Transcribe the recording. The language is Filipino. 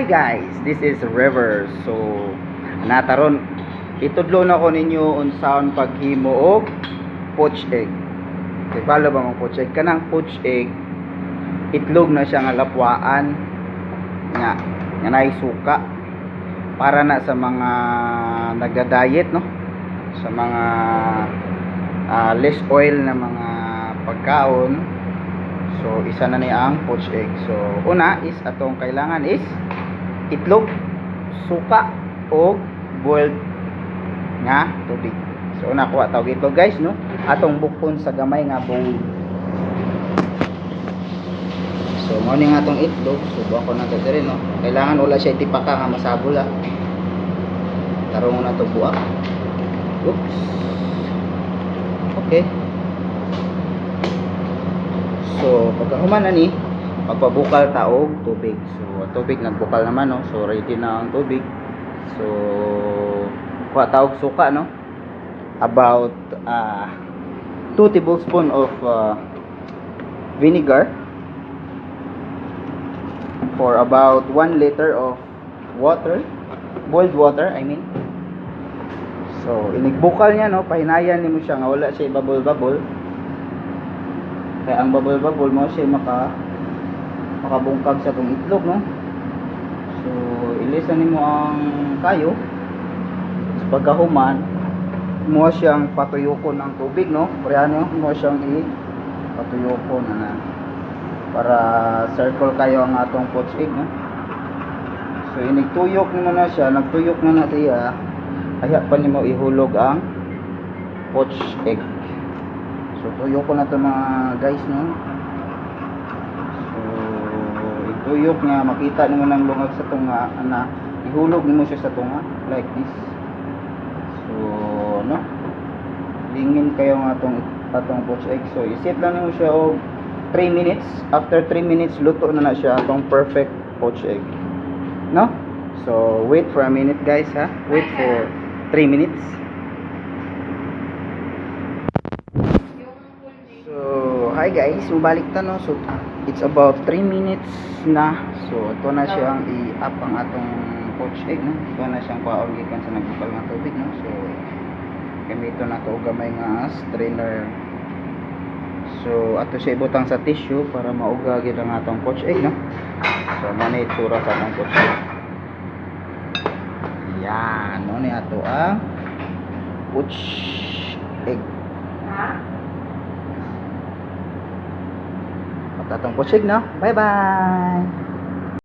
Hi guys, this is River. So nataron itudlo na ko ninyo unsaon paghimo og poached egg. Kay balo ba mang poached egg kanang poached egg? Itlog na siya nga lapwaan nga nay suka para na sa mga nagda-diet, no? Sa mga less oil na mga pagkaon. So isa na ni ang poached egg. So una is atong kailangan is itlog, suka o boiled nga tubig. So una kuha tawag itlog guys, no? Atong bukon sa gamay nga bowl. So mo ni nga atong itlog, subo ako na to diri, no? Kailangan wala siya tipaka nga masabol ha. Tarong na to buak. Oops. Okay. So pagkahuman na ni magpabukal ta og tubig. So tubig nagbukal naman, no? So ready na ang tubig. So kuha ta og suka, no? About 2 tablespoon of vinegar for about 1 liter of water, boiled water I mean. So inigbukal niya, no? Pahinayan nimo siya nga wala siya bubble-bubble. Kaya ang bubble-bubble mo siya makabungkag sa tong itlog, no? So ilisan nimo ang kayo. Sa pagkahuman mo siyang patuyokon ng tubig, no? Parehan mo siyang patuyokon na para circle kayo ang atong poached egg, no? So inigtuyok nimo na siya, nagtuyok na siya. Kaya pa nimo ihulog ang poached egg. So tuyok ko na ito mga guys, no? So ituyok niya, makita nimo nang lungag sa tunga na ihulog nimo siya sa tunga like this. So no, lingin kayo ng atong poached egg. So isit lang nimo siya og 3 minutes. After 3 minutes luto na siya atong perfect poached egg, no? So wait for a minute guys, ha? Wait for 3 minutes. Hi guys, mabalik ta, no? So it's about 3 minutes na. So ito na siyang i-up ang atong poached egg, no? Ito na siyang paorgikan sa nagbukal nga tubig, no? So gamito na to gamay nga strainer. So ato siya ibutang sa tissue para mauga gid ang atong poached egg, no? So mo ni itsura sa atong poached egg. Yan, mo ni ato ang poached egg. Atong poached egg, no? Bye bye.